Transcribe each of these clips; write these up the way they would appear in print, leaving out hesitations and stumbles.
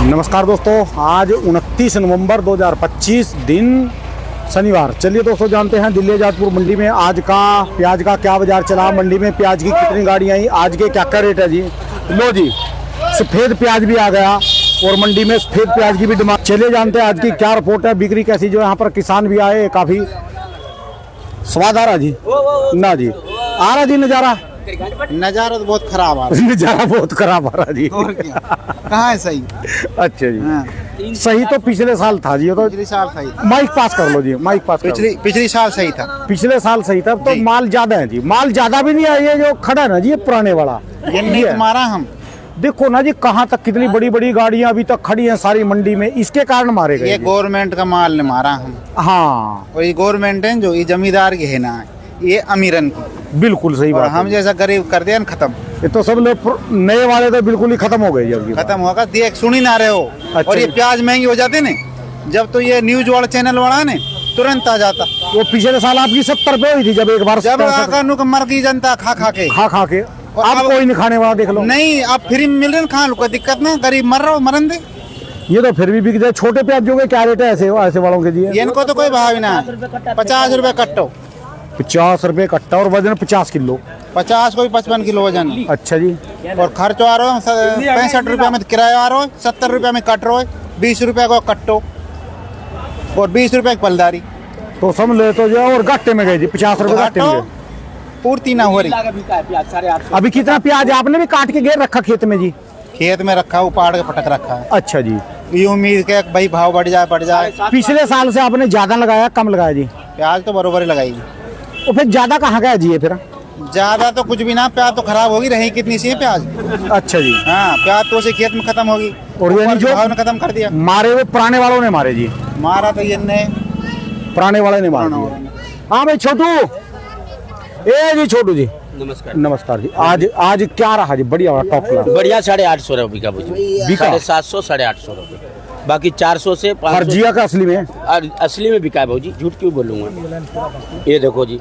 नमस्कार दोस्तों, आज 29 नवंबर 2025 दिन शनिवार। चलिए दोस्तों, जानते हैं दिल्ली आजादपुर मंडी में आज का प्याज का क्या बाजार चला, मंडी में प्याज की कितनी गाड़ियाँ आई, आज के क्या क्या रेट है जी। लो जी, सफ़ेद प्याज भी आ गया और मंडी में सफ़ेद प्याज की भी डिमांड। चलिए जानते हैं आज की क्या रिपोर्ट है, बिक्री कैसी। जो यहाँ पर किसान भी आए, काफ़ी स्वाद आ रहा जी ना जी, आ रहा जी नज़ारा। नजारा तो बहुत खराब आ रहा नज़ारा बहुत खराब आ रहा जी। कहाँ है सही? अच्छा जी, हाँ। सही तो पिछले साल था जी। ये तो पिछले साल सही था। माइक पास कर लो जी, माइक पास कर लो। पिछली साल सही था। पिछले साल सही था। तो माल ज्यादा है जी, माल ज्यादा भी नहीं है। ये जो खड़ा है ना जी, ये पुराने वाला ये नहीं तुम्हारा। हम देखो ना जी, कहाँ तक कितनी बड़ी बड़ी गाड़ियां अभी तक खड़ी हैं सारी मंडी में, इसके कारण मारे गए। ये गवर्नमेंट का माल ने मारा हम। हाँ, और ये गवर्नमेंट है जो ये जमींदार की है ना, ये अमीरन की। बिल्कुल सही और बात हम है। जैसा गरीब कर दिया खत्म। ये तो सब लोग नए वाले तो बिल्कुल ही खत्म हो गए जी। अभी खत्म होगा, देख सुन ही ना रहे हो। अच्छा। और ये प्याज महंगी हो जाते ने, जब तो ये न्यूज वाला चैनल वाला ने तुरंत आ जाता। वो पिछले साल आपकी 70 रुपए हुई थी जब एक बार जब मर गई जनता खा खा के। अब कोई नहीं खाने वाला, देख लो। नहीं, अब फ्री में मिल रहे खा लो, कोई दिक्कत नहीं। गरीब मर रहा हो, मरन दे। ये तो फिर भी बिक जाए। छोटे प्याज जो क्या रेट है ऐसे वालों के जी? इनको तो कोई भाव ना, 50 रुपए कट्टो। 50 रुपए कट्टा और वजन 50 किलो। 50 कोई 55 किलो वजन। अच्छा जी। और खर्च आ रहा है 65 रुपया में किराया आ रहा है, 70 रुपया में कट रहा है, 20 रुपया को कट्टो और 20 रुपया की पलदारी। तो समझ ले तो जो, और गट्टे में गए जी 50 रुपए गट्टे में गए। पूर्ति ना हो रही। अभी कितना प्याज आपने भी काट के घेर रखा खेत में जी? खेत में रखा, उपाड़ के पटक रखा है। अच्छा जी। ये उम्मीद के भाई भाव बढ़ जाए। पिछले साल से आपने ज्यादा लगाया कम लगाया जी? प्याज तो बरोबर ही लगाएगी। तो फिर ज्यादा कहाँ गया जी? ये फिर ज्यादा तो कुछ भी ना, प्याज तो खराब होगी, रही कितनी सी है प्याज। अच्छा जी। हाँ, प्याज तो उसे खेत में खत्म होगी। और ये जो भाव ने खत्म कर दिया। मारे वो पुराने वालों ने मारे जी? मारा तो ये ने पुराने वाले ने मारा। हाँ भाई छोटू, ए जी छोटू जी, नमस्कार। नमस्कार जी। आज क्या रहा जी? बढ़िया वाला टॉप क्लास। बढ़िया 850 रुपये बिका मुझे। बिका 750 850 रुपये, बाकी 400 से 500। फर्जिया का असली में? असली में बिका है भाजी, झूठ क्यों बोलूँगा। ये देखो जी,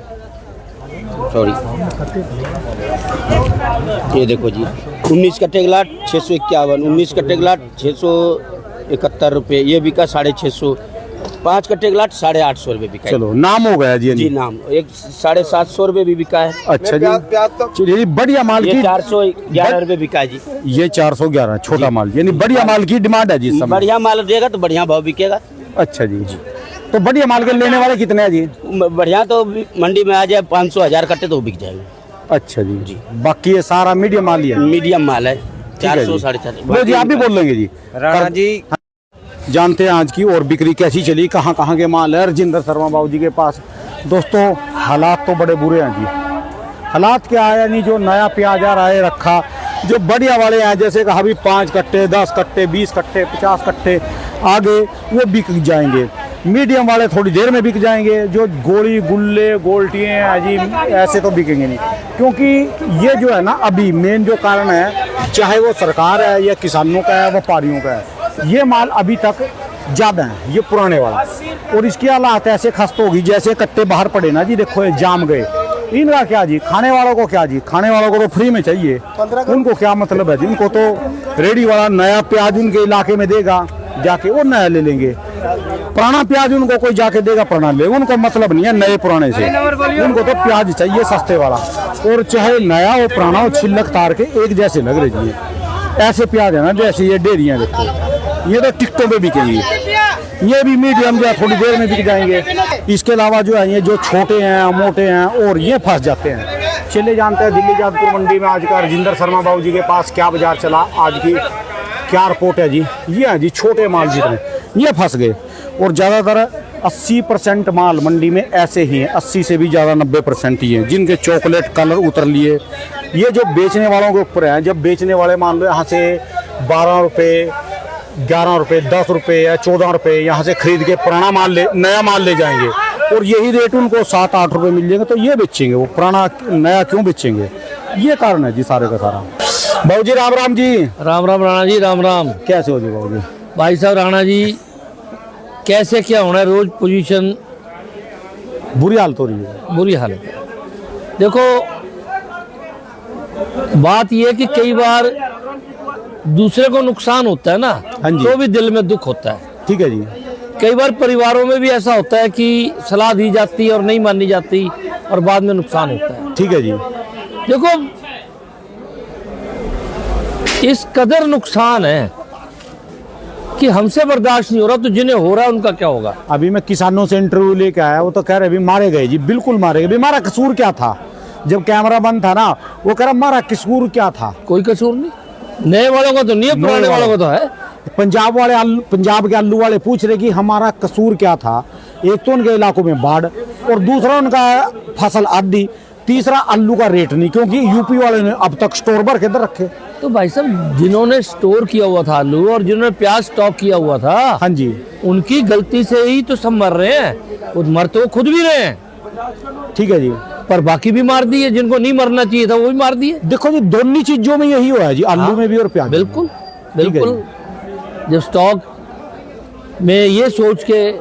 सॉरी, ये देखो जी, 19 कट्टे लाट 651, 19 कट्टे लाट 671 रुपये। ये बिका 650, 5 कट्टे लाट 850 रुपये बिका। चलो, नाम हो गया जी। जी नाम। एक 750 रुपये भी बिका है। अच्छा जी। चलिए, बढ़िया माल ये की 411 रुपये बिका है जी। ये 411 छोटा माल, यानी बढ़िया माल की डिमांड है जी इस समय। बढ़िया माल देगा तो बढ़िया भाव बिकेगा। अच्छा जी। तो बढ़िया माल के लेने वाले कितने हैं जी? बढ़िया तो मंडी में आ जाए 500 1000 कट्टे तो बिक जाएंगे। अच्छा जी। बाकी ये सारा मीडियम माल ही है? मीडियम माल है, 400 जी। 450। जी, आप भी बोल लेंगे जी। राणा जी। जानते हैं आज की और बिक्री कैसी चली, कहाँ कहाँ के माल है राजेंद्र शर्मा बाबू जी के पास। दोस्तों, हालात तो बड़े बुरे हैं जी। हालात क्या है, यानी जो नया प्याज आ रहा है रखा, जो बढ़िया वाले हैं जैसे कहा भी 5 कट्टे 10 कट्टे 20 कट्टे 50 कट्टे आगे वो बिक जाएंगे। मीडियम वाले थोड़ी देर में बिक जाएंगे। जो गोली गुल्ले गोल्टियाँ हैं जी, ऐसे तो बिकेंगे नहीं। क्योंकि ये जो है ना, अभी मेन जो कारण है, चाहे वो सरकार है या किसानों का है, व्यापारियों का है, ये माल अभी तक ज़्यादा है, ये पुराने वाला। और इसकी हालात ऐसे खस्त होगी जैसे कट्टे बाहर पड़े ना जी, देखो ये जाम गए। इनका क्या जी, खाने वालों को क्या जी, खाने वालों को तो फ्री में चाहिए। उनको क्या मतलब है जी, उनको तो रेडी वाला नया प्याज उनके इलाके में देगा, जाके वो नया ले लेंगे। पुराना प्याज उनको कोई जाके देगा, पुराना ले, उनको मतलब नहीं है नए पुराने से। उनको तो प्याज चाहिए सस्ते वाला, और चाहे नया हो पुराना हो, छिलक तार के एक जैसे लग रही है। ऐसे प्याज है ना, जैसे ये डेरियाँ देखो, ये तो टिकटों पे बिकेंगी। ये भी मीडियम जो है थोड़ी देर में बिक जाएंगे। इसके अलावा जो है ये जो छोटे हैं मोटे हैं और ये फंस जाते हैं। चलिए जानते हैं दिल्ली आजादपुर मंडी में आज का राजेंद्र शर्मा बाबू जी के पास क्या बाजार चला, आज की क्या रिपोर्ट है जी। ये है जी छोटे माल जितने ये फंस गए, और ज़्यादातर 80% माल मंडी में ऐसे ही हैं, 80 से भी ज़्यादा 90% ही हैं जिनके चॉकलेट कलर उतर लिए। ये जो बेचने वालों के ऊपर हैं, जब बेचने वाले मान लो यहाँ से 12 रुपये 11 रुपये 10 रुपये या 14 रुपये यहाँ से खरीद के पुराना माल नया माल ले जाएंगे, और यही रेट उनको 7-8 रुपये मिल जाएंगे, तो ये बेचेंगे। वो पुराना नया क्यों बेचेंगे? ये कारण है जी सारे का सारा। बाबू जी राम राम जी। राम राम राणा जी, राम राम। कैसे हो जी बाबू जी? भाई साहब राणा जी, कैसे क्या होना है, रोज पोजीशन बुरी हालत हो रही है। बुरी हालत है। देखो बात यह है कि कई बार दूसरे को नुकसान होता है ना, हाँ जी। तो भी दिल में दुख होता है। ठीक है जी। कई बार परिवारों में भी ऐसा होता है कि सलाह दी जाती है और नहीं मानी जाती और बाद में नुकसान होता है। ठीक है जी। देखो, इस कदर नुकसान है कि हमसे बर्दाश्त नहीं हो रहा, तो जिन्हें हो रहा है उनका क्या होगा। अभी मैं किसानों से इंटरव्यू लेके आया, वो तो कह रहे अभी मारे गए जी, बिल्कुल मारे गए। अभी हमारा कसूर क्या था? जब कैमरा बंद था ना, वो कह रहा हमारा कसूर क्या था? कोई कसूर नहीं, नए वालों का तो नहीं है, पुराने वालों का तो है। पंजाब वाले पंजाब के आलू वाले पूछ रहे कि हमारा कसूर क्या था। एक तो उनके इलाकों में बाढ़, और दूसरा उनका फसल आधी, तीसरा आलू का रेट नहीं, क्योंकि यूपी वाले ने अब तक स्टोर भर के इधर रखे। तो भाई साहब, जिन्होंने स्टोर किया हुआ था आलू और जिन्होंने प्याज स्टॉक किया हुआ था, हाँ जी, उनकी गलती से ही तो सब मर रहे हैं। वो मर तो खुद भी रहे हैं, ठीक है जी। पर बाकी भी मार दिए, जिनको नहीं मरना चाहिए था वो भी मार दिए। देखो जी, दोनों चीजों में यही हुआ है जी, आलू में भी और प्याज में। बिल्कुल ठीक है बिल्कुल। जब स्टॉक में ये सोच के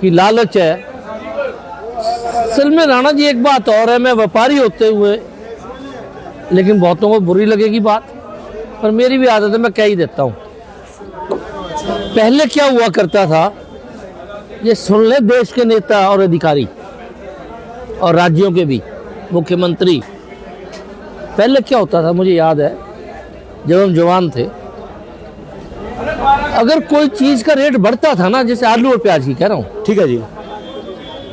कि लालच है, असल में राणा जी एक बात और है, मैं व्यापारी होते हुए, लेकिन बहुतों को बुरी लगेगी बात, पर मेरी भी आदत है, मैं कह ही देता हूँ। पहले क्या हुआ करता था, ये सुन ले देश के नेता और अधिकारी और राज्यों के भी मुख्यमंत्री, पहले क्या होता था मुझे याद है, जब हम जवान थे, अगर कोई चीज का रेट बढ़ता था ना, जैसे आलू और प्याज की कह रहा हूँ, ठीक है जी।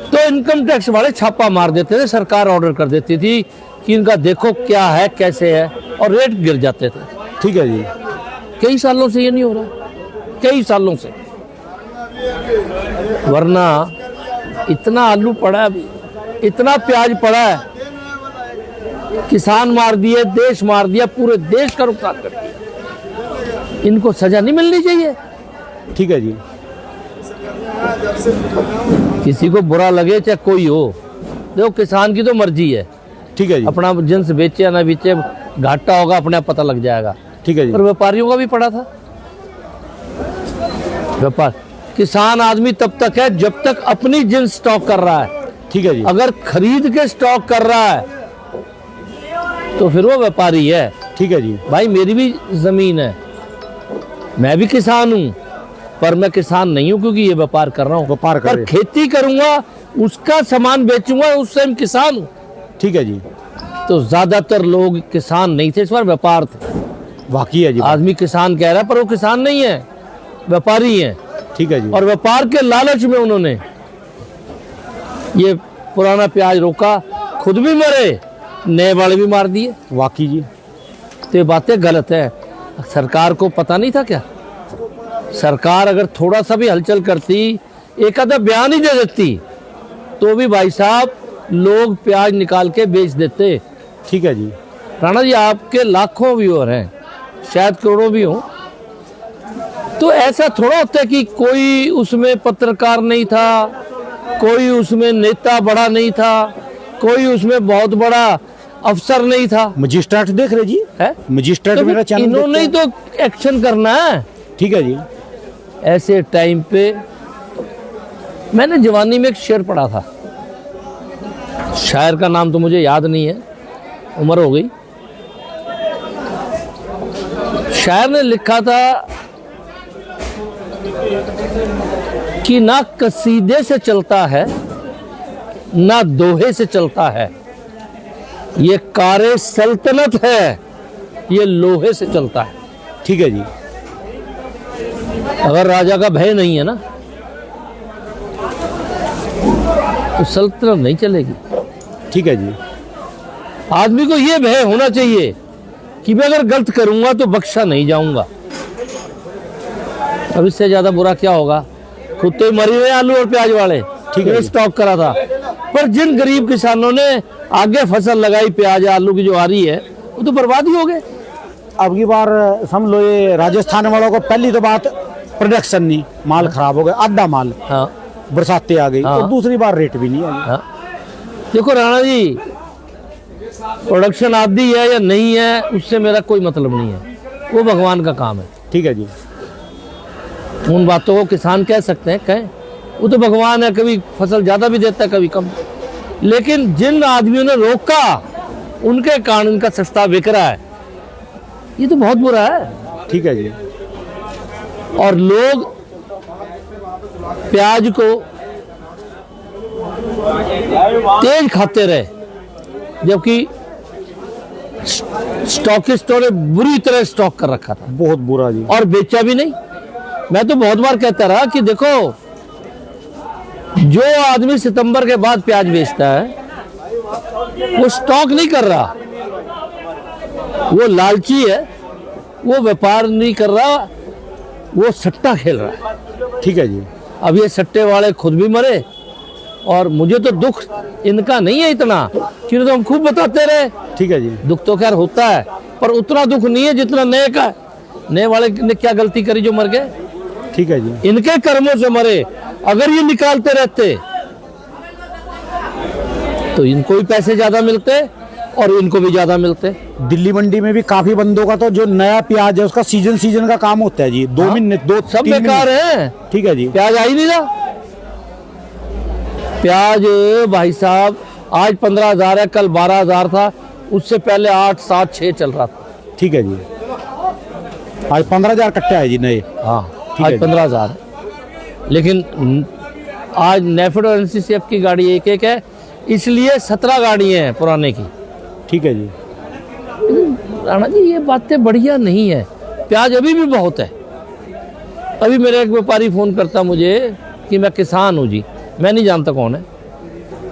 तो इनकम टैक्स वाले छापा मार देते थे, सरकार ऑर्डर कर देती थी कि इनका देखो क्या है कैसे है, और रेट गिर जाते थे। ठीक है जी। कई सालों से ये नहीं हो रहा, कई सालों से। वरना इतना आलू पड़ा है, इतना प्याज पड़ा है, किसान मार दिए, देश मार दिया, पूरे देश का नुकसान कर दिया। इनको सजा नहीं मिलनी चाहिए? ठीक है जी। किसी को बुरा लगे चाहे कोई हो, देखो किसान की तो मर्जी है, ठीक है जी। अपना जिन्स बेचे या ना बेचे, घाटा होगा अपने आप पता लग जाएगा। ठीक है जी। पर व्यापारियों का भी पड़ा था। व्यापार, किसान आदमी तब तक है जब तक अपनी जिन्स स्टॉक कर रहा है। ठीक है जी। अगर खरीद के स्टॉक कर रहा है तो फिर वो व्यापारी है। ठीक है जी। भाई मेरी भी जमीन है, मैं भी किसान हूँ, पर मैं किसान नहीं हूँ क्योंकि ये व्यापार कर रहा हूँ। व्यापार कर पर रहे। खेती करूंगा, उसका सामान बेचूंगा, उससे मैं किसान हूँ। ठीक है जी। तो ज्यादातर लोग किसान नहीं थे, इस बार व्यापार थे। वाकई है जी। आदमी किसान कह रहा है पर वो किसान नहीं है, व्यापारी है। ठीक है जी। और व्यापार के लालच में उन्होंने ये पुराना प्याज रोका, खुद भी मरे, नए वाले भी मार दिए। वाकई जी। तो ये बातें गलत है। सरकार को पता नहीं था क्या? सरकार अगर थोड़ा सा भी हलचल करती, एक आधा बयान ही दे देती, तो भी भाई साहब लोग प्याज निकाल के बेच देते। ठीक है जी। राणा जी, आपके लाखों व्यूअर हैं, शायद करोड़ों भी हों, तो ऐसा थोड़ा होता है कि कोई उसमें पत्रकार नहीं था, कोई उसमें नेता बड़ा नहीं था, कोई उसमें बहुत बड़ा अफसर नहीं था। मजिस्ट्रेट देख रहे जी है मजिस्ट्रेट तो मेरा फिर चैनल इन्होंने ही देखते तो एक्शन करना है। हैं। ठीक है जी। ऐसे टाइम पे मैंने जवानी में एक शेर पढ़ा था, शायर का नाम तो मुझे याद नहीं है, उम्र हो गई। शायर ने लिखा था कि ना कसीदे से चलता है ना दोहे से चलता है, ये कारे सल्तनत है, ये लोहे से चलता है। ठीक है जी। अगर राजा का भय नहीं है ना तो सल्तनत नहीं चलेगी। ठीक है जी। आदमी को यह भय होना चाहिए कि मैं अगर गलत करूंगा तो बख्शा नहीं जाऊंगा। अब इससे ज्यादा बुरा क्या होगा? खुद तो ही मरी हुए आलू और प्याज वाले, ठीक है। स्टॉक करा था, पर जिन गरीब किसानों ने आगे फसल लगाई प्याज आलू की जो आ रही है, वो तो बर्बाद ही हो गए। अब की बार समझ लो ये राजस्थान वालों को पहली तो बात प्रोडक्शन नहीं, माल खराब हो गया, आधा माल, हाँ बरसातें आ गई, हाँ। और दूसरी बार रेट भी नहीं आई। हाँ। देखो राणा जी, प्रोडक्शन आदि है या नहीं है उससे मेरा कोई मतलब नहीं है, वो भगवान का काम है। ठीक है जी। उन बातों को किसान कह सकते हैं, कहें, वो तो भगवान है, कभी फसल ज्यादा भी देता है कभी कम। लेकिन जिन आदमियों ने रोका उनके कारण इनका सस्ता बिक रहा है, ये तो बहुत बुरा है। ठीक है जी। और लोग प्याज को तेज खाते रहे, जबकि स्टॉकिस्टों ने बुरी तरह स्टॉक कर रखा था बहुत बुरा जी। और बेचा भी नहीं। मैं तो बहुत बार कहता रहा कि देखो, जो आदमी सितंबर के बाद प्याज बेचता है वो स्टॉक नहीं कर रहा, वो लालची है, वो व्यापार नहीं कर रहा, वो सट्टा खेल रहा है। ठीक है जी। अब ये सट्टे वाले खुद भी मरे, और मुझे तो दुख इनका नहीं है इतना, क्योंकि तो हम खूब बताते रहे। ठीक है जी। दुख तो खैर होता है, पर उतना दुख नहीं है जितना नए का है। नए वाले ने क्या गलती करी जो मर गए? ठीक है जी। इनके कर्मों से मरे। अगर ये निकालते रहते तो इनको भी पैसे ज्यादा मिलते और इनको भी ज्यादा मिलते। दिल्ली मंडी में भी काफी बंदों का तो जो नया प्याज है उसका सीजन का काम होता है जी। 2 महीने, 2 सब 3 बेकार महीने। है। ठीक है जी। प्याज आ ही नहीं रहा। प्याज भाई साहब आज 15,000 है, कल 12,000 था, उससे पहले 8, 7, 6 चल रहा था। ठीक है जी। आज 15,000 कट्टे आए जी नए। हाँ, ठीक आज है जी। 15,000 है। लेकिन आज नेफेड और एनसीसीएफ की गाड़ी एक एक है, इसलिए 17 गाड़ियाँ हैं पुराने की। ठीक है जी। राणा जी ये बातें बढ़िया नहीं है। प्याज अभी भी बहुत है। अभी मेरे एक व्यापारी फ़ोन करता मुझे कि मैं किसान हूँ जी, मैं नहीं जानता कौन है।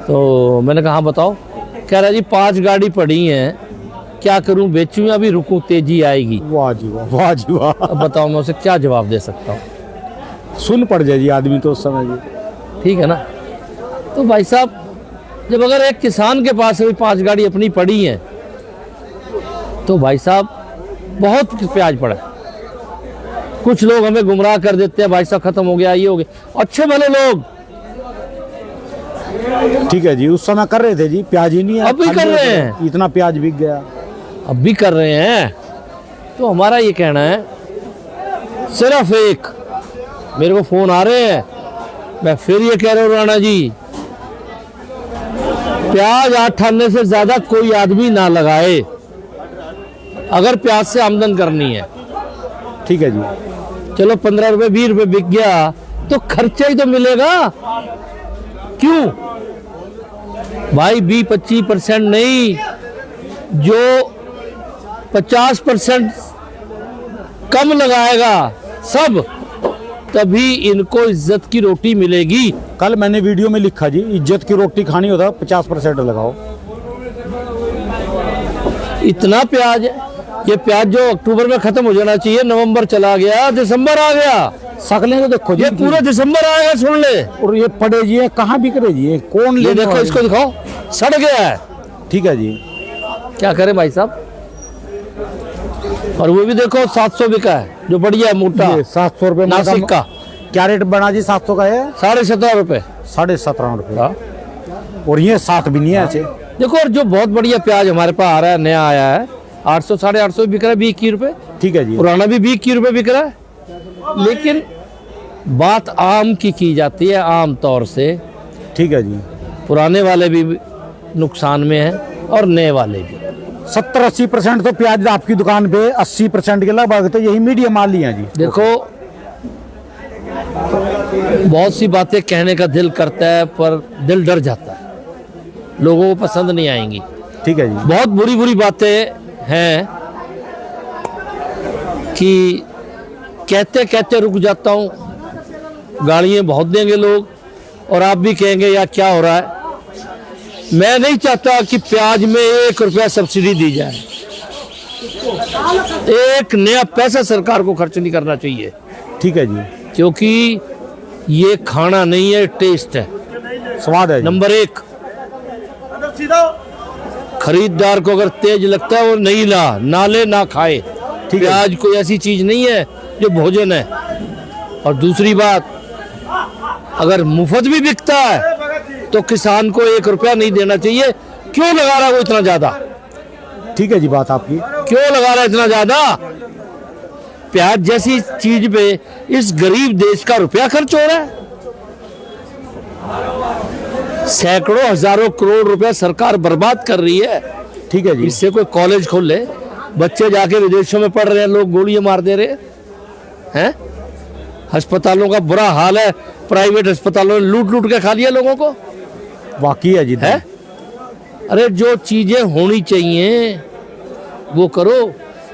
तो मैंने कहा हाँ बताओ। कह रहा जी 5 गाड़ी पड़ी हैं, क्या करूँ, बेचूँ या अभी रुकूँ, तेजी आएगी। वाह जी वाह, वाह जी वाह। अब बताओ मैं उसे क्या जवाब दे सकता हूँ? सुन पड़ जाए जी आदमी तो उस समय जी। ठीक है ना। तो भाई साहब, जब अगर एक किसान के पास अभी 5 गाड़ी अपनी पड़ी हैं, तो भाई साहब बहुत प्याज पड़ा है। कुछ लोग हमें गुमराह कर देते हैं, भाई साहब खत्म हो गया, ये हो गया। अच्छे भले लोग ठीक है जी। उस समय कर रहे थे जी, प्याज ही नहीं है। अब भी कर रहे हैं। इतना प्याज बिक गया। अब भी कर रहे हैं। तो हमारा ये कहना है, सिर्फ एक, मेरे को फोन आ रहे हैं, मैं फिर ये कह रहा हूँ राणा जी, प्याज 8 आने से ज्यादा कोई आदमी ना लगाए अगर प्याज से आमदन करनी है। ठीक है जी। चलो 15 रुपए 20 रुपए बिक गया तो खर्चा ही तो मिलेगा। क्यों भाई? 20-25% नहीं, जो 50% कम लगाएगा सब, तभी इनको इज्जत की रोटी मिलेगी। कल मैंने वीडियो में लिखा जी, इज्जत की रोटी खानी होता 50% लगाओ। इतना प्याज है। ये प्याज जो अक्टूबर में खत्म हो जाना चाहिए, नवंबर चला गया, दिसंबर आ गया। सकलें तो देखो जी, ये पूरा दिसंबर आएगा, सुन ले। और ये पड़े जी, ये कहाँ बिक रहे जी? ये कौन ले? ये देखो, इसको दिखाओ, सड़ गया है। ठीक है जी। क्या करें भाई साहब? और वो भी देखो 700 बिका है, जो बढ़िया है, मोटा। ये 700 रुपये नासिक का क्या रेट बना जी? 700 का है 17.5 रुपए। 17.5 रुपये। हाँ। और ये 7 भी नहीं है ऐसे। देखो, और जो बहुत बढ़िया प्याज हमारे पास आ रहा है, नया आया है, 800 850 बिक रहा है, 20-21 रुपए। ठीक है जी। पुराना भी 20-21 रुपए बिक रहा है। लेकिन बात आम की जाती है, आम तौर से। ठीक है जी। पुराने वाले भी नुकसान में हैं और नए वाले भी। 70-80% तो प्याज आपकी दुकान पे 80% के लगभग तो यही मीडियम माल ही है जी। देखो, बहुत सी बातें कहने का दिल करता है, पर दिल डर जाता है, लोगों को पसंद नहीं आएंगी। ठीक है जी। बहुत बुरी बुरी बातें हैं कि कहते कहते रुक जाता हूँ। गाड़ियाँ बहुत देंगे लोग, और आप भी कहेंगे यार क्या हो रहा है। मैं नहीं चाहता कि प्याज में 1 रुपया सब्सिडी दी जाए। एक नया पैसा सरकार को खर्च नहीं करना चाहिए, ठीक है जी। क्योंकि ये खाना नहीं है, टेस्ट है, स्वाद है जी। नंबर 1। खरीदार को अगर तेज लगता है वो नहीं ना ले ना खाए। ठीक है। प्याज कोई ऐसी चीज नहीं है जो भोजन है। और दूसरी बात, अगर मुफ्त भी बिकता है तो किसान को 1 रुपया नहीं देना चाहिए। क्यों लगा रहा है वो इतना ज्यादा? ठीक है जी, बात आपकी। क्यों लगा रहा है इतना ज्यादा? प्याज जैसी चीज पे इस गरीब देश का रुपया खर्च हो रहा है। सैकड़ों हजारों करोड़ रुपया सरकार बर्बाद कर रही है। ठीक है जी। इससे कोई कॉलेज खोले, बच्चे जाके विदेशों में पढ़ रहे हैं, लोग गोलियां मार दे रहे हैं। अस्पतालों का बुरा हाल है, प्राइवेट अस्पतालों ने लूट लूट के खा लिया लोगों को। वाकई है जी। है अरे जो चीजें होनी चाहिए वो करो।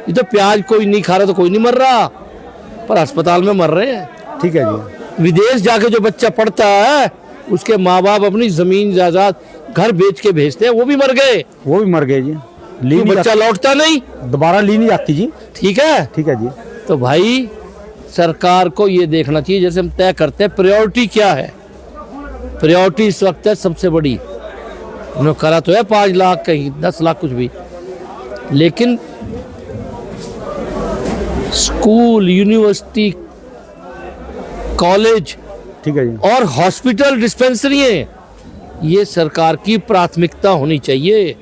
ये तो प्याज कोई नहीं खा रहा तो कोई नहीं मर रहा, पर अस्पताल में मर रहे हैं। ठीक है जी। विदेश जाके जो बच्चा पढ़ता है उसके माँ बाप अपनी जमीन जायदाद घर बेच के भेजते हैं, वो भी मर गए। वो भी मर गए जी। ली नहीं बच्चा लौटता नहीं, दोबारा ली नहीं जाती जी। ठीक है। ठीक है जी। तो भाई सरकार को ये देखना चाहिए, जैसे हम तय करते हैं प्रायोरिटी क्या है। प्रायोरिटी इस वक्त है सबसे बड़ी, उन्होंने करा तो है 5 लाख कहीं 10 लाख कुछ भी, लेकिन स्कूल, यूनिवर्सिटी, कॉलेज ठीक है जी। और हॉस्पिटल, डिस्पेंसरी ये सरकार की प्राथमिकता होनी चाहिए।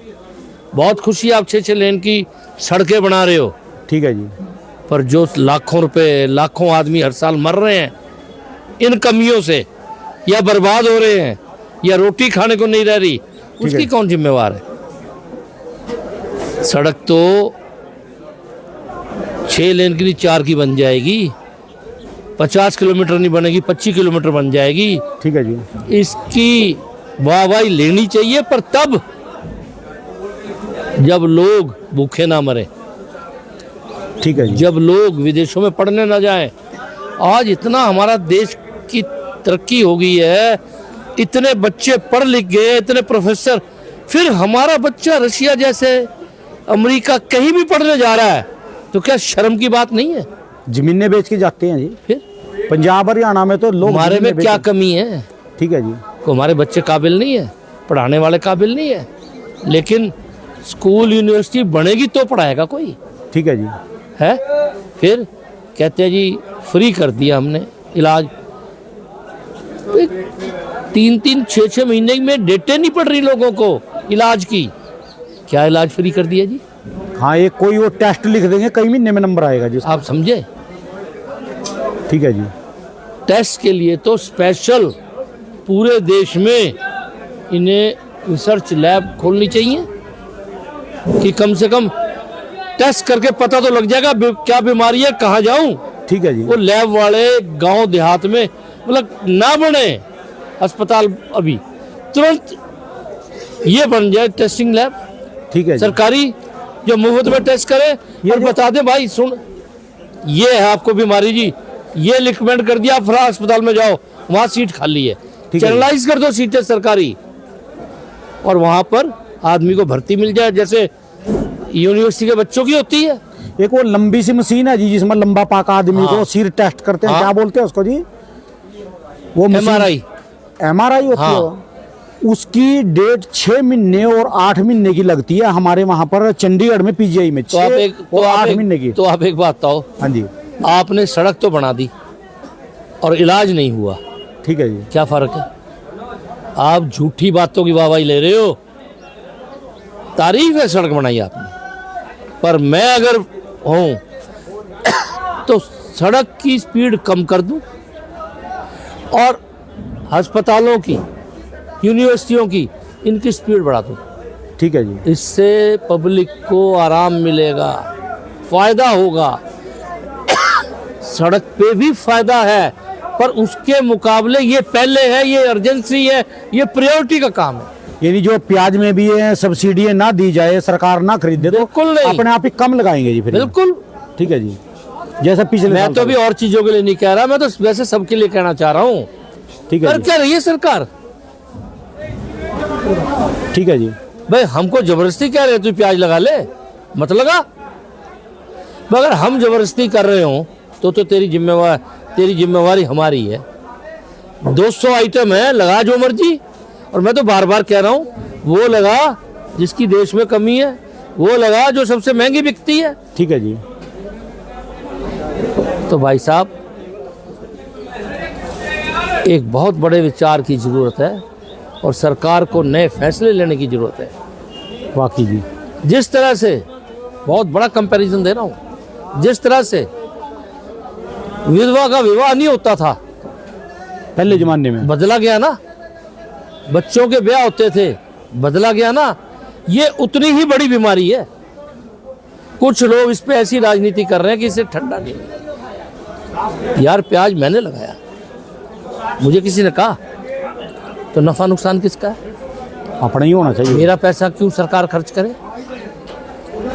बहुत खुशी आप 6-6 लेन की सड़कें बना रहे हो, ठीक है जी। पर जो लाखों रुपए, लाखों आदमी हर साल मर रहे हैं इन कमियों से, या बर्बाद हो रहे हैं, या रोटी खाने को नहीं रह रही, उसकी कौन जिम्मेवार है? सड़क तो 6 लेन की नहीं 4 की बन जाएगी, 50 किलोमीटर नहीं बनेगी, 25 किलोमीटर बन जाएगी। ठीक है जी। इसकी वाहवाही लेनी चाहिए, पर तब जब लोग भूखे ना मरे, ठीक है जी। जब लोग विदेशों में पढ़ने ना जाएं। आज इतना हमारा देश की तरक्की हो गई है, इतने बच्चे पढ़ लिख गए, इतने प्रोफेसर, फिर हमारा बच्चा रशिया जैसे, अमेरिका कहीं भी पढ़ने जा रहा है, तो क्या शर्म की बात नहीं है? जमीनें बेच के जाते हैं जी। फिर पंजाब हरियाणा में तो लोग हमारे में जमीनें क्या बेच- कमी है? ठीक है जी। को हमारे बच्चे काबिल नहीं है, पढ़ाने वाले काबिल नहीं है, लेकिन स्कूल यूनिवर्सिटी बनेगी तो पढ़ाएगा कोई, ठीक है जी। है? फिर कहते हैं जी फ्री कर दिया हमने इलाज। 3-3, 6-6 महीने में डेटें नहीं पड़ रही लोगों को इलाज की, क्या इलाज फ्री कर दिया जी? हाँ, एक कोई वो टेस्ट लिख देंगे, कई महीने में नंबर आएगा जी। आप समझे? ठीक है जी। टेस्ट के लिए तो स्पेशल पूरे देश में इन्हें रिसर्च लैब खोलनी चाहिए कि कम से कम टेस्ट करके पता तो लग जाएगा क्या बीमारी है, कहाँ जाऊं। ठीक है जी। वो लैब वाले गांव देहात में मतलब ना बने अस्पताल, अभी तुरंत ये बन जाए टेस्टिंग लैब ठीक है जी। सरकारी, जो मुफ्त में टेस्ट करे और बता दे भाई सुन ये है आपको बीमारी जी, ये रिकमेंड कर दिया, आप फला अस्पताल में जाओ, वहाँ सीट खाली है, ठीक है। चैनलाइज कर दो सीटें सरकारी, और वहाँ पर आदमी को भर्ती मिल जाए जैसे यूनिवर्सिटी के बच्चों की होती है। एक वो लंबी सी मशीन है जी, जिसमें लंबा पाका आदमी को सिर टेस्ट करते हैं, हाँ। क्या बोलते हैं उसको जी? वो MRI MRI होती हाँ। है। उसकी डेट 6 महीने और 8 महीने की लगती है हमारे वहाँ पर चंडीगढ़ में, PGI में। तो आप 6 एक और 8 महीने की। तो आप एक बात बताओ, हाँ जी। आपने सड़क तो बना दी और इलाज नहीं हुआ, ठीक है जी। क्या फर्क है? आप झूठी बातों की वाहवाही ले रहे हो। तारीफ है सड़क बनाई आपने, पर मैं अगर हूं तो सड़क की स्पीड कम कर दूं और अस्पतालों की, यूनिवर्सिटियों की, इनकी स्पीड बढ़ा दूं। ठीक है जी। इससे पब्लिक को आराम मिलेगा, फायदा होगा। सड़क पे भी फायदा है, पर उसके मुकाबले ये पहले है, ये अर्जेंसी है, ये प्रायोरिटी का काम है। यानी जो प्याज में भी है सब्सिडी ना दी जाए, सरकार ना खरीदे, तो बिल्कुल नहीं। अपने आप ही कम लगाएंगे जी फिर। बिल्कुल। ठीक है जी। जैसा पिछले मैं साल तो था। अभी और चीजों के लिए नहीं कह रहा, मैं तो वैसे सबके लिए कहना चाह रहा हूँ। ठीक है कर जी। क्या रही है सरकार? ठीक है जी। भाई हमको जबरदस्ती कह रहे हैं तू प्याज लगा ले, मत लगा। मगर हम जबरदस्ती कर रहे हो तो तेरी जिम्मेवारी हमारी है। 200 आइटम है, लगा जो मर्जी। और मैं तो बार बार कह रहा हूँ वो लगा जिसकी देश में कमी है, वो लगा जो सबसे महंगी बिकती है। ठीक है जी। तो भाई साहब एक बहुत बड़े विचार की जरूरत है और सरकार को नए फैसले लेने की जरूरत है। वाकई जी। जिस तरह से, बहुत बड़ा कंपैरिजन दे रहा हूँ, जिस तरह से विधवा का विवाह नहीं होता था पहले जमाने में, बदला गया ना, बच्चों के ब्याह होते थे, बदला गया ना, ये उतनी ही बड़ी बीमारी है। कुछ लोग इस पे ऐसी राजनीति कर रहे हैं कि इसे ठंडा नहीं होगा। यार प्याज मैंने लगाया, मुझे किसी ने कहा, तो नफा नुकसान किसका है? अपना ही होना चाहिए। मेरा पैसा क्यों सरकार खर्च करे?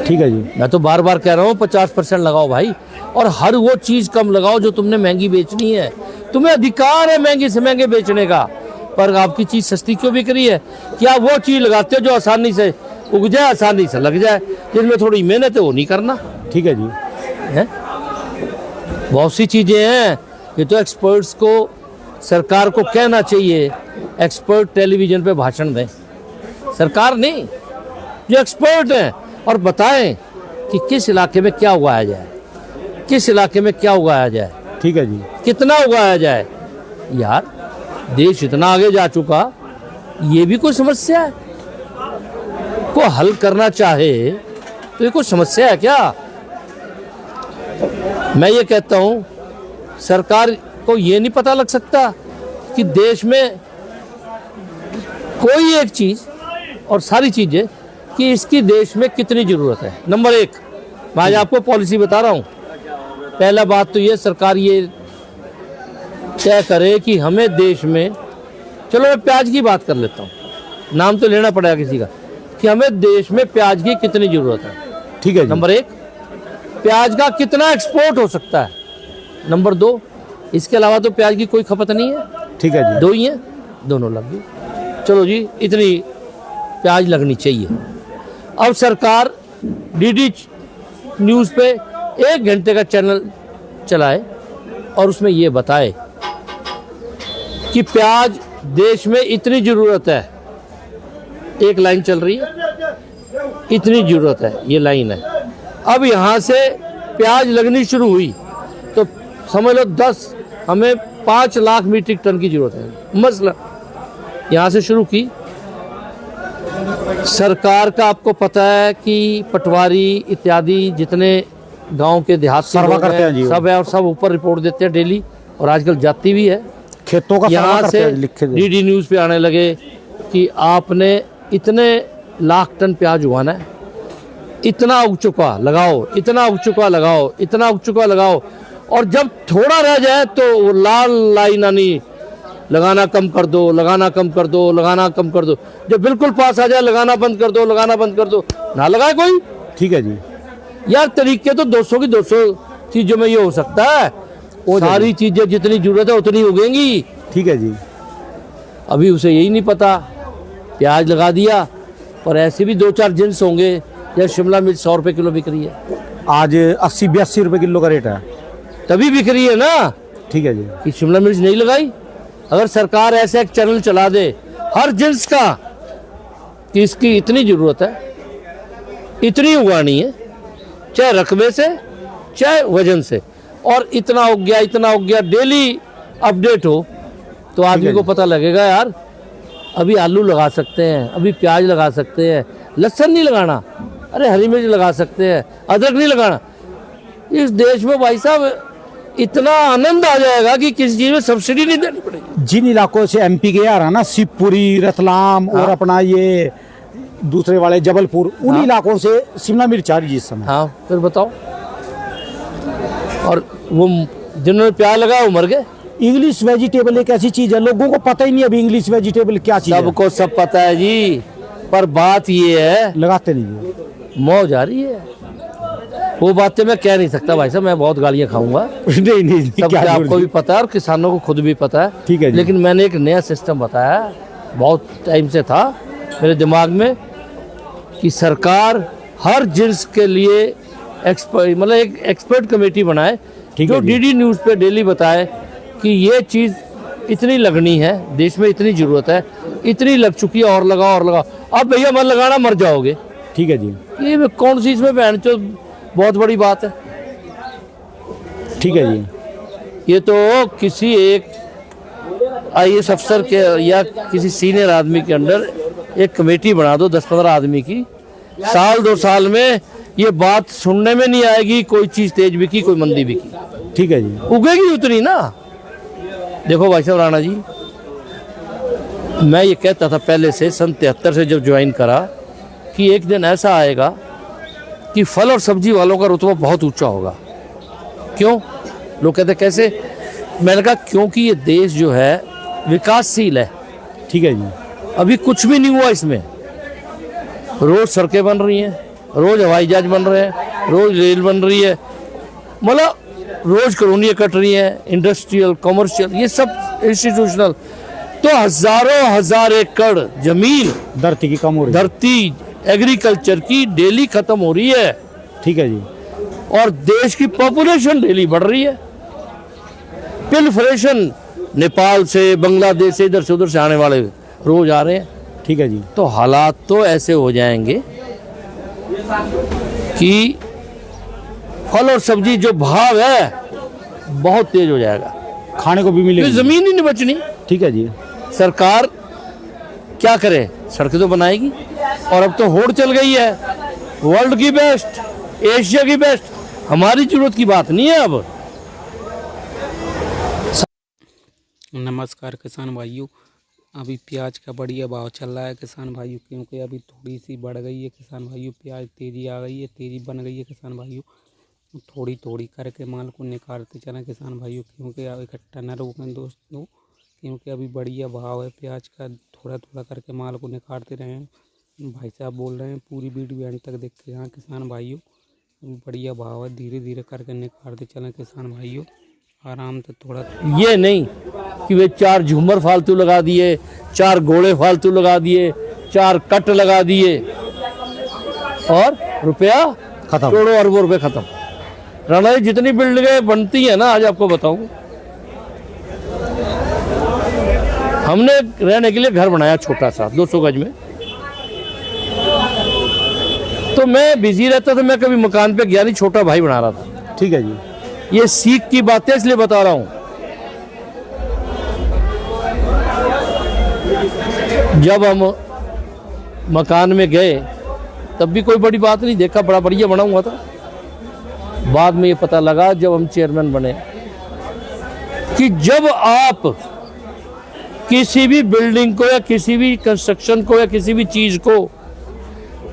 ठीक है जी। मैं तो बार बार कह रहा हूँ 50% लगाओ भाई, और हर वो चीज कम लगाओ जो तुमने महंगी बेचनी है। तुम्हें अधिकार है महंगी से महंगे बेचने का, पर आपकी चीज सस्ती क्यों बिक रही है? क्या वो चीज लगाते हो जो आसानी से उग जाए, आसानी से लग जाए, जिसमें थोड़ी मेहनत है वो नहीं करना ठीक है जी। है? बहुत सी चीजें हैं, ये तो एक्सपर्ट्स को, सरकार को कहना चाहिए, एक्सपर्ट टेलीविजन पे भाषण दें, सरकार नहीं, जो एक्सपर्ट हैं, और बताएं कि किस इलाके में क्या उगाया जाए, किस इलाके में क्या उगाया जाए, ठीक है जी। कितना उगाया जाए। यार देश इतना आगे जा चुका, ये भी कोई समस्या है? को हल करना चाहे तो ये कोई समस्या है क्या? मैं ये कहता हूँ सरकार को ये नहीं पता लग सकता कि देश में कोई एक चीज़ और सारी चीज़ें कि इसकी देश में कितनी ज़रूरत है। नंबर एक, मैं आज आपको पॉलिसी बता रहा हूँ। पहला बात तो ये, सरकार ये तय करे कि हमें देश में, चलो मैं प्याज की बात कर लेता हूँ, नाम तो लेना पड़ेगा किसी का, कि हमें देश में प्याज की कितनी ज़रूरत है। ठीक है जी। नंबर एक, प्याज का कितना एक्सपोर्ट हो सकता है। नंबर दो, इसके अलावा तो प्याज की कोई खपत नहीं है। ठीक है जी। दो ही हैं, दोनों लग गई। चलो जी, इतनी प्याज लगनी चाहिए। अब सरकार डीडी न्यूज़ पे 1 घंटे का चैनल चलाए और उसमें ये बताए कि प्याज देश में इतनी ज़रूरत है। एक लाइन चल रही है, इतनी ज़रूरत है, ये लाइन है। अब यहाँ से प्याज लगनी शुरू हुई तो समझ लो 10, हमें 5 लाख मीट्रिक टन की ज़रूरत है। मसला यहाँ से शुरू की सरकार का, आपको पता है कि पटवारी इत्यादि जितने गांव के देहात के सर्वा लोग करते हैं जी, सब है, और सब ऊपर रिपोर्ट देते हैं डेली, और आजकल जाती भी है। खेतों का सर्वा यहाँ करते से हैं, लिखे थे। डीडी न्यूज़ पे आने लगे कि आपने इतने लाख टन प्याज उगाना है, इतना उग चुका लगाओ, इतना उग चुका लगाओ, इतना उग चुका लगाओ, और जब थोड़ा रह जाए तो वो लाल लाइन आनी, लगाना कम कर दो, लगाना कम कर दो, लगाना कम कर दो। जब बिल्कुल पास आ जाए, लगाना बंद कर दो, लगाना बंद कर दो, ना लगाए कोई। ठीक है जी। यार तरीके तो 200 की 200 चीज़ों में ये हो सकता है, वो सारी चीज़ें जितनी जरूरत है उतनी उगेंगी। ठीक है जी। अभी उसे यही नहीं पता, प्याज लगा दिया, पर ऐसे भी 2-4 जिन्स होंगे। जैसे शिमला मिर्च 100 रुपये किलो बिक रही है, आज 80-82 रुपए किलो का रेट है। तभी बिक रही है ना ठीक है जी। कि शिमला मिर्च नहीं लगाई। अगर सरकार ऐसा एक चैनल चला दे हर जिन्स का कि इसकी इतनी ज़रूरत है, इतनी उगानी है, चाहे रकबे से चाहे वजन से, और इतना उग गया, इतना उग गया, डेली अपडेट हो, तो आदमी को पता लगेगा यार अभी आलू लगा सकते हैं, अभी प्याज लगा सकते हैं, लहसुन नहीं लगाना, अरे हरी मिर्च लगा सकते हैं, अदरक नहीं लगाना। इस देश में भाई साहब इतना आनंद आ जाएगा कि किसी चीज़ में सब्सिडी नहीं देनी पड़ेगी। जिन इलाकों से एमपी के आ रहा ना, शिवपुरी, रतलाम और अपना ये दूसरे वाले जबलपुर, उन इलाकों से शिमला मिर्च आ रही है इस समय। हाँ फिर बताओ, और वो जिन्होंने प्याज लगाया वो मर गए। इंग्लिश वेजिटेबल एक ऐसी चीज है, लोगों को पता ही नहीं अभी इंग्लिश वेजिटेबल क्या चीज है। सबको सब पता है जी, पर बात ये है, लगाते नहीं है। मौज आ रही है। वो बातें मैं कह नहीं सकता भाई साहब, मैं बहुत गालियां खाऊंगा। नहीं नहीं, सब क्या आपको भी पता है और किसानों को खुद भी पता है। ठीक है जी। लेकिन मैंने एक नया सिस्टम बताया, बहुत टाइम से था मेरे दिमाग में, कि सरकार हर जिन्स के लिए एक्सपर्ट, मतलब एक एक्सपर्ट कमेटी बनाए जो डीडी न्यूज़ पे डेली बताए कि ये चीज़ इतनी लगनी है, देश में इतनी ज़रूरत है, इतनी लग चुकी है, और लगाओ और लगाओ। अब भैया मत लगाना, मर जाओगे। ठीक है जी। ये कौन सी इसमें बहन चो बहुत बड़ी बात है। ठीक है जी। ये तो किसी एक IAS अफसर के या किसी सीनियर आदमी के अंडर एक कमेटी बना दो 10-15 आदमी की, साल 2 साल में ये बात सुनने में नहीं आएगी कोई चीज़ तेज बिकी, कोई मंदी बिकी। ठीक है जी। उगेगी उतनी ना। देखो भाई साहब राणा जी, मैं ये कहता था पहले से, सन 73 से जब ज्वाइन करा, कि एक दिन ऐसा आएगा कि फल और सब्जी वालों का रुतबा बहुत ऊंचा होगा। क्यों? लोग कहते कैसे? मैंने कहा क्योंकि ये देश जो है विकासशील है। ठीक है जी। अभी कुछ भी नहीं हुआ इसमें। रोज सड़कें बन रही हैं, रोज हवाई जहाज बन रहे हैं, रोज रेल बन रही है, मतलब रोज कॉलोनियाँ कट रही हैं, इंडस्ट्रियल, कमर्शियल, ये सब इंस्टीट्यूशनल। तो हजारों हजार एकड़ जमीन धरती की कम हो रही है। धरती एग्रीकल्चर की डेली खत्म हो रही है। ठीक है जी। और देश की पॉपुलेशन डेली बढ़ रही है। पिलफरेशन नेपाल से, बांग्लादेश से, इधर से उधर से आने वाले रोज आ रहे हैं। ठीक है जी। तो हालात तो ऐसे हो जाएंगे कि फल और सब्जी जो भाव है बहुत तेज हो जाएगा, खाने को भी तो मिलेगी। जमीन ही नहीं बचनी। ठीक है जी। सरकार क्या करे? सड़कें तो बनाएगी, और अब तो होड़ चल गई है वर्ल्ड की बेस्ट, एशिया की बेस्ट। हमारी जरूरत की बात नहीं है अब। नमस्कार किसान भाइयों, अभी प्याज का बढ़िया भाव चल रहा है किसान भाइयों, क्योंकि अभी थोड़ी सी बढ़ गई है किसान भाइयों। प्याज तेज़ी आ गई है, तेज़ी बन गई है किसान भाइयों। थोड़ी थोड़ी करके माल को निकालते चलें किसान भाइयों, क्योंकि इकट्ठा न रोकें दोस्तों, क्योंकि अभी बढ़िया भाव है प्याज का। थोड़ा थोड़ा करके माल को निकालते रहें। भाई साहब बोल रहे हैं पूरी वीडियो एंड तक देख के यहाँ किसान भाइयों। अभी बढ़िया भाव है, धीरे धीरे करके निकालते चलें किसान भाइयों, आराम से थोड़ा। ये नहीं कि वे 4 झूमर फालतू लगा दिए, 4 घोड़े फालतू लगा दिए, 4 कट लगा दिए और रुपया खत्म। करोड़ों अरबों रुपए खत्म। राणा जी, जितनी बिल्डिंगें बनती है ना, आज आपको बताऊं, हमने रहने के लिए घर बनाया छोटा सा 200 गज में। तो मैं बिजी रहता था, मैं कभी मकान पे गया नहीं, छोटा भाई बना रहा था। ठीक है जी। ये सीख की बातें इसलिए बता रहा हूं। जब हम मकान में गए तब भी कोई बड़ी बात नहीं, देखा बड़ा बढ़िया बना हुआ था। बाद में ये पता लगा जब हम चेयरमैन बने कि जब आप किसी भी बिल्डिंग को या किसी भी कंस्ट्रक्शन को या किसी भी चीज को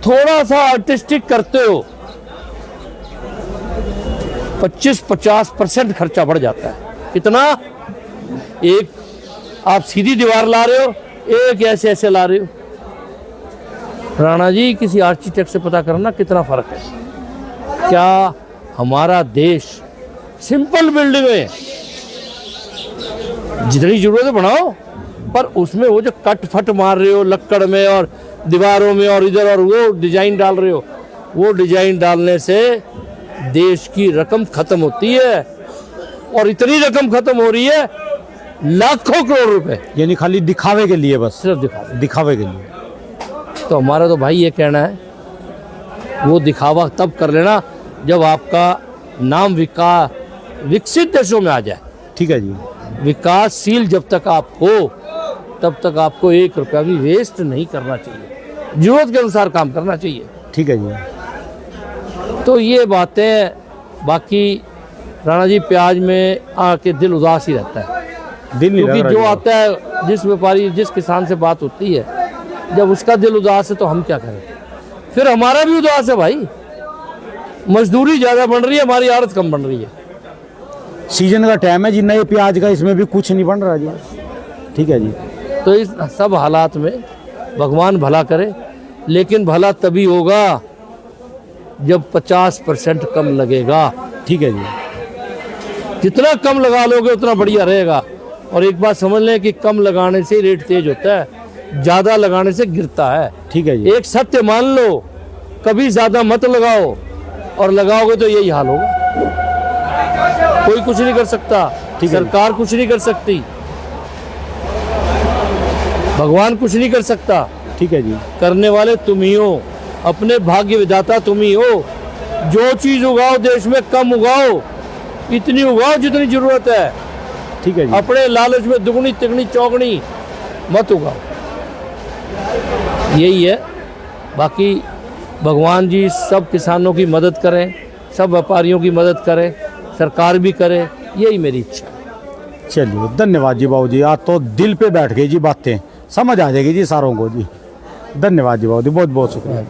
थोड़ा सा आर्टिस्टिक करते हो, 25-50% खर्चा बढ़ जाता है। कितना? एक आप सीधी दीवार ला रहे हो, एक ऐसे ऐसे ला रहे हो। राणा जी, किसी आर्किटेक्ट से पता करना कितना फर्क है। क्या हमारा देश सिंपल बिल्डिंग है, जितनी जरूरत है बनाओ, पर उसमें वो जो कट फट मार रहे हो लक्कड़ में और दीवारों में और इधर और वो डिजाइन डाल रहे हो, वो डिजाइन डालने से देश की रकम खत्म होती है। और इतनी रकम खत्म हो रही है, लाखों करोड़ रुपए, यानी खाली दिखावे के लिए, बस सिर्फ दिखावे के लिए। तो हमारा तो भाई ये कहना है, वो दिखावा तब कर लेना जब आपका नाम विकसित देशों में आ जाए। ठीक है जी। विकासशील जब तक आप हो तब तक आपको 1 रुपया भी वेस्ट नहीं करना चाहिए, जरूरत के अनुसार काम करना चाहिए। ठीक है जी। तो ये बातें, बाकी राणा जी, प्याज में आके दिल उदास ही रहता है। दिल नहीं क्योंकि लग जो रहा आता है, जिस व्यापारी जिस किसान से बात होती है, जब उसका दिल उदास है तो हम क्या करें? फिर हमारा भी उदास है भाई। मजदूरी ज़्यादा बन रही है, हमारी आड़त कम बन रही है। सीजन का टाइम है जी, नए प्याज का, इसमें भी कुछ नहीं बन रहा जी। ठीक है जी। तो इस सब हालात में भगवान भला करे, लेकिन भला तभी होगा जब 50% कम लगेगा। ठीक है जी। जितना कम लगा लोगे उतना बढ़िया रहेगा। और एक बात समझ लें कि कम लगाने से रेट तेज होता है, ज़्यादा लगाने से गिरता है। ठीक है जी। एक सत्य मान लो, कभी ज़्यादा मत लगाओ, और लगाओगे तो यही हाल होगा। कोई कुछ नहीं कर सकता, सरकार कुछ नहीं कर सकती, भगवान कुछ नहीं कर सकता। ठीक है जी। करने वाले तुम ही हो, अपने भाग्य विधाता तुम ही हो। जो चीज उगाओ देश में कम उगाओ, इतनी उगाओ जितनी जरूरत है। ठीक है जी। अपने लालच में दुगनी तिगनी चौगनी मत उगाओ। यही है। बाकी भगवान जी सब किसानों की मदद करें, सब व्यापारियों की मदद करें, सरकार भी करे, यही मेरी इच्छा है। चलिए, धन्यवाद जी बाबू जी। आज तो दिल पे बैठ गई जी, बातें समझ आ जाएगी जी सारों को जी। धन्यवाद जी बाबू जी, बहुत बहुत शुक्रिया।